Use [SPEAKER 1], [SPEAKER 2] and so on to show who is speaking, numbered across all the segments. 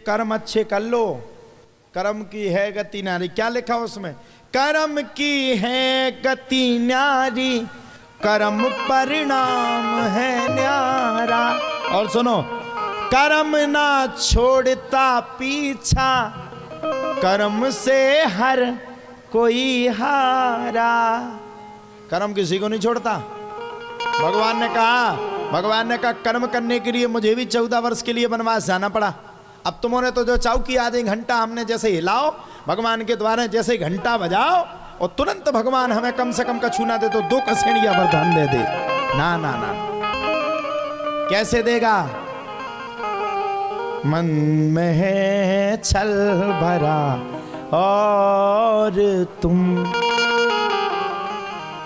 [SPEAKER 1] कर्म अच्छे कर लो, कर्म की है गति नारी। क्या लिखा उसमें? कर्म की है गति न्यारी, कर्म परिणाम है न्यारा। और सुनो, कर्म ना छोड़ता पीछा, कर्म से हर कोई हारा। कर्म किसी को नहीं छोड़ता। भगवान ने कहा कर्म करने के लिए मुझे भी 14 वर्ष के लिए वनवास जाना पड़ा। अब तुमने तो जो चौकी आधे घंटा हमने जैसे हिलाओ, भगवान के द्वारा जैसे घंटा बजाओ और तुरंत भगवान हमें कम से कम कछु ना दे तो 2 कसेड़ियां वरदान दे दे। ना ना ना, कैसे देगा? मन में है छल भरा और तुम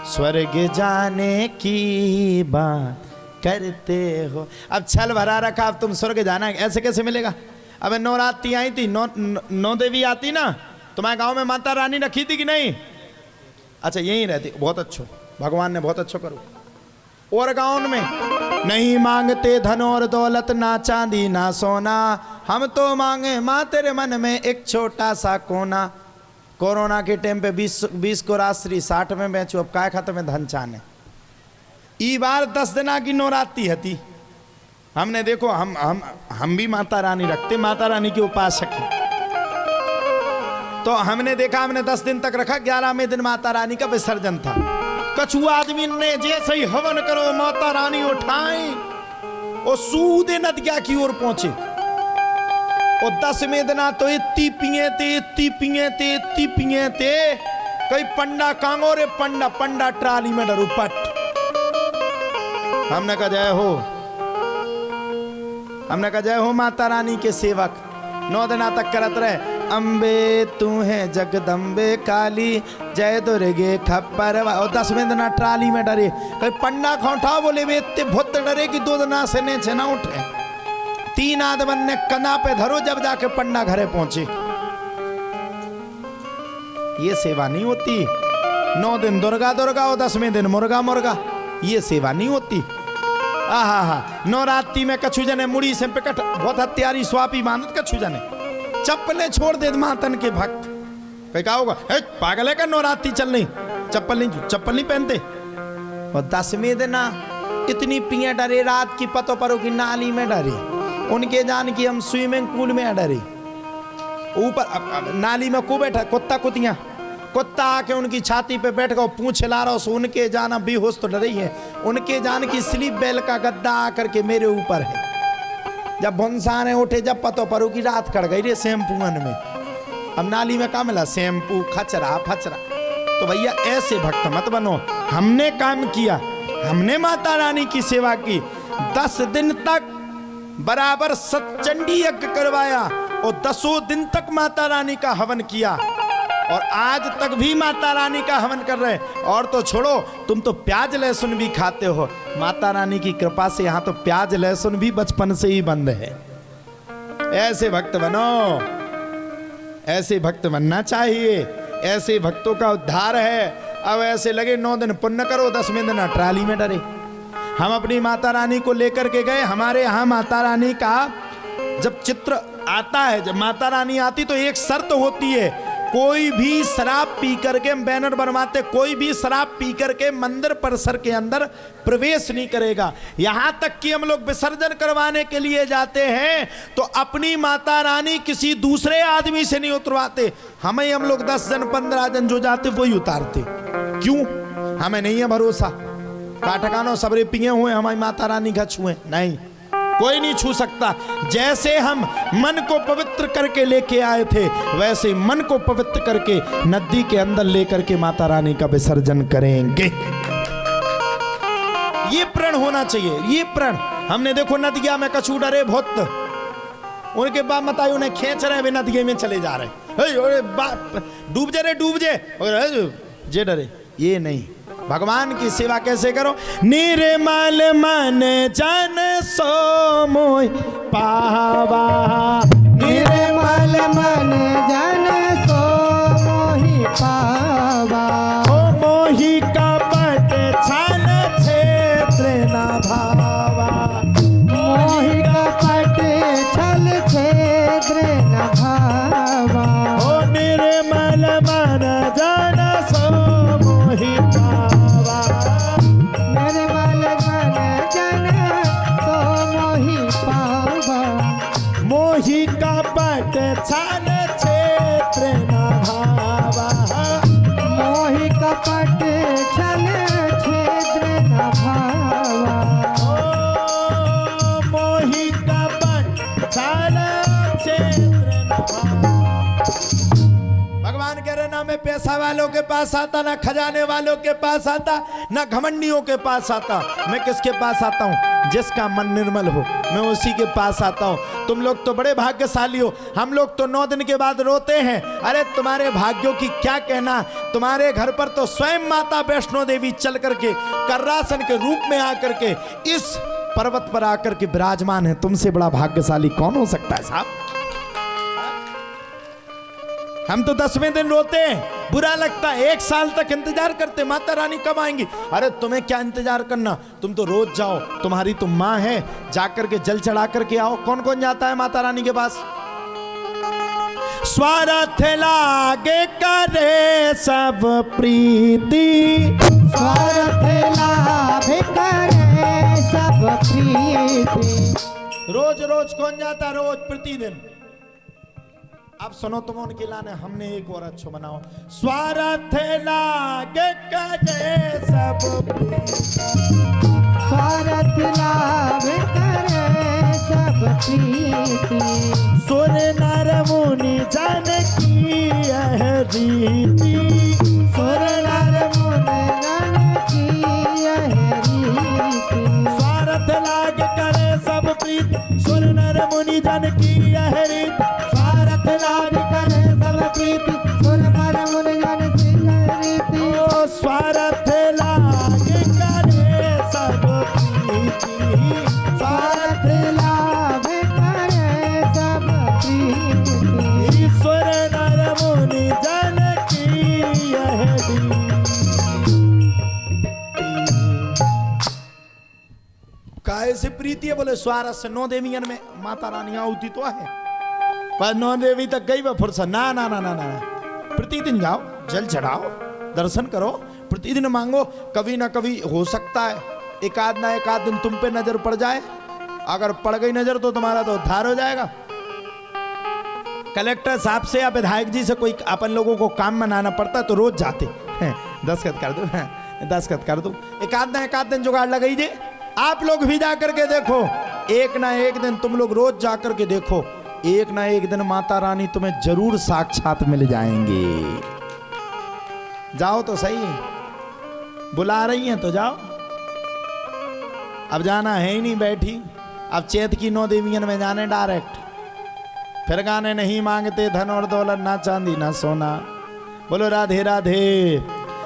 [SPEAKER 1] स्वर्ग जाने की बात करते हो। अब छल भरा रखा, अब तुम स्वर्ग जाना, ऐसे कैसे मिलेगा? अब नवरात्रि आई थी, नौ देवी आती ना, तुम्हारे गांव में माता रानी रखी थी कि नहीं? अच्छा, यहीं रहती। बहुत अच्छो, भगवान ने बहुत अच्छो करो। और गांव में नहीं मांगते धन और दौलत, ना चांदी ना सोना, हम तो मांगे माँ तेरे मन में एक छोटा सा कोना। कोरोना के टाइम पे 20 को रात्रि 60 में बेचो, अब काय खत्म है धन चाने। ई बार 10 दिना की नवरात्रि हती। हमने देखो, हम भी माता रानी रखते, माता रानी के उपासक हैं। तो हमने देखा, हमने 10 दिन तक रखा। 11वें दिन माता रानी का विसर्जन था। कछु आदमी ने जैसे ही हवन करो, माता रानी उठाई और सूदे नदिया की ओर पहुंचे। और 10वें दिना तो इतनी पिए थे कई पंडा कांगो रे, पंडा ट्राली में डरू पट। हमने कहा जय हो माता रानी के सेवक। 9 दिना तक करत रहे, अम्बे तू है जगदम्बे काली, जय दुर्गे खप्पर। और 10वें दिना ट्राली में डरे, कई पंडा खोठा बोले वे इतने भूत डरे कि 2 दिना से ने ना उठे। 3 आदमन ने कंधा पे धरो, जब जाके पंडा घरे पहुंचे। ये सेवा नहीं होती। 9 दिन दुर्गा और 10वें दिन मुर्गा, ये सेवा नहीं होती। आहा, नवरात्रि में कछु जने मुड़ी से पिकट बहुत हत्यारी स्वापी मानत, कछु जने चप्पलें छोड़ दे मातन के भक्त। कहीं कहा होगा पागल है का, नवरात्रि चल नहीं, चप्पल नहीं पहनते। और 10वें दिन इतनी पिए डरे, रात की पतो परो की नाली में डरे। उनके जान की हम स्विमिंग पूल में डरे। ऊपर नाली में को बैठा कुत्ता आके उनकी छाती पे बैठ गया, पूंछ हिला रहा। उनके जान बेहोश तो डरे ही है। उनके जान की स्लीप बेल का गद्दा आकर के मेरे ऊपर है। जब भुनसाने उठे, जब पतो परो की रात कट गई रे शैम्पूअन में। अब नाली में क्या मिला? शैम्पू, खचरा फचरा। तो भैया ऐसे भक्त मत बनो। हमने काम किया, हमने माता रानी की सेवा की। 10 दिन तक बराबर सतचंडी यज्ञ करवाया और 10 दिन तक माता रानी का हवन किया। और आज तक भी माता रानी का हवन कर रहे। और तो छोड़ो, तुम तो प्याज लहसुन भी खाते हो। माता रानी की कृपा से यहाँ तो प्याज लहसुन भी बचपन से ही बंद है। ऐसे भक्त बनो, ऐसे भक्त बनना चाहिए। ऐसे भक्तों का उद्धार है। अब ऐसे लगे 9 दिन पुण्य करो, 10वें दिन ट्राली में डरे। हम अपनी माता रानी को लेकर के गए। हमारे यहाँ माता रानी का जब चित्र आता है, जब माता रानी आती तो एक शर्त होती है, कोई भी शराब पी करके, हम बैनर बनवाते, कोई भी शराब पी करके मंदिर परिसर के अंदर प्रवेश नहीं करेगा। यहाँ तक कि हम लोग विसर्जन करवाने के लिए जाते हैं तो अपनी माता रानी किसी दूसरे आदमी से नहीं उतरवाते। हम लोग 10 जन 15 जन जो जाते वही उतारते। क्यों? हमें नहीं है भरोसा। काटकानो सबरे पिए हुए हमारी माता रानी का छुए नहीं, कोई नहीं छू सकता। जैसे हम मन को पवित्र करके लेके आए थे, वैसे मन को पवित्र करके नदी के अंदर लेकर के माता रानी का विसर्जन करेंगे। ये प्रण होना चाहिए, ये प्रण। हमने देखो नदिया में कछु डरे बहुत, उनके बाप मताई उन्हें खींच रहे, वे नदिया में चले जा रहे, डूब जे डरे। ये नहीं, भगवान की सेवा कैसे करो? निर्मल मन जन सो मोहि पावा,
[SPEAKER 2] निर्मल मन जन सो मोहि पावा।
[SPEAKER 1] ओ मोहि कपट छल क्षेत्र न भावा,
[SPEAKER 2] मोहि कपट छल क्षेत्र न भावा
[SPEAKER 1] ओ निर्मल मन जन सो मोहि पावा
[SPEAKER 2] निर्मल मन जन सो मोहि पावा
[SPEAKER 1] मोहि कपट छल क्षेत्र न भावा
[SPEAKER 2] मोहि कपट छल क्षेत्र न भावा
[SPEAKER 1] ओ मोहि कपट छल क्षेत्र न भावा। भगवान कह रहे ना मैं पैसा वालों के पास आता, ना खजाने वालों के पास आता, ना घमंडियों के पास आता। मैं किसके पास आता हूँ? जिसका मन निर्मल हो, मैं उसी के पास आता हूँ। तुम लोग तो बड़े भाग्यशाली हो, हम लोग तो 9 दिन के बाद रोते हैं। अरे तुम्हारे भाग्यों की क्या कहना, तुम्हारे घर पर तो स्वयं माता वैष्णो देवी चल करके कर्रासन के रूप में आकर के इस पर्वत पर आकर के विराजमान है। तुमसे बड़ा भाग्यशाली कौन हो सकता है साहब? हम तो 10वें दिन रोते हैं, बुरा लगता है। 1 साल तक इंतजार करते माता रानी कब आएंगी। अरे तुम्हें क्या इंतजार करना, तुम तो रोज जाओ, तुम्हारी तो माँ है, जाकर के जल चढ़ा करके आओ। कौन कौन जाता है माता रानी के पास? स्वार्थ लागे करे सब प्रीति,
[SPEAKER 2] स्वार्थ लाभ करे सब प्रीति
[SPEAKER 1] रोज रोज कौन जाता? रोज प्रतिदिन। अब सुनो तुम उनके लाने, हमने एक और अच्छो बनाओ। स्वार्थ लागे करे सब प्रीति,
[SPEAKER 2] स्वार्थ लाभ करे सब प्रीति
[SPEAKER 1] सुर नर मुनि जन की यह रीति,
[SPEAKER 2] सुर नर मुनि जन की यह रीति
[SPEAKER 1] स्वार्थ लाग करे सब प्रीति, सुर नर मुनि जन की यह रीति,
[SPEAKER 2] स्वार्थ लाभ करे सब प्रीति सुर नर मुनि जन की यह रीति
[SPEAKER 1] ओ स्वार्थ लाग करे सब प्रीति,
[SPEAKER 2] स्वार्थ लाभ करे सब प्रीति
[SPEAKER 1] ईश्वर नर मुनि जन की यह काय से प्रीति है? बोले स्वारस से 9 देवियन में माता रानी आउती तो है, पर 9 देवी तक गई वह फुर्सत ना ना ना ना ना। प्रतिदिन जाओ, जल चढ़ाओ, दर्शन करो, प्रतिदिन मांगो। कभी ना कभी हो सकता है एक आध दिन तुम पे नजर पड़ जाए। अगर पड़ गई नजर तो तुम्हारा तो उद्धार हो जाएगा। कलेक्टर साहब से या विधायक जी से कोई अपन लोगों को काम मनाना पड़ता तो रोज जाते हैं, दस्तखत कर दो, दस्तखत कर दो। एक आध दिन जुगाड़ लगाई दे। आप लोग भी जा करके देखो, एक ना एक दिन तुम लोग रोज जा करके देखो, एक ना एक दिन माता रानी तुम्हें जरूर साक्षात मिल जाएंगे। जाओ तो सही, बुला रही हैं तो जाओ। अब जाना है ही नहीं, बैठी। अब चैत की 9 देवियन में जाने डायरेक्ट। फिर गाने नहीं मांगते धन और दौलत, ना चांदी ना सोना। बोलो राधे राधे।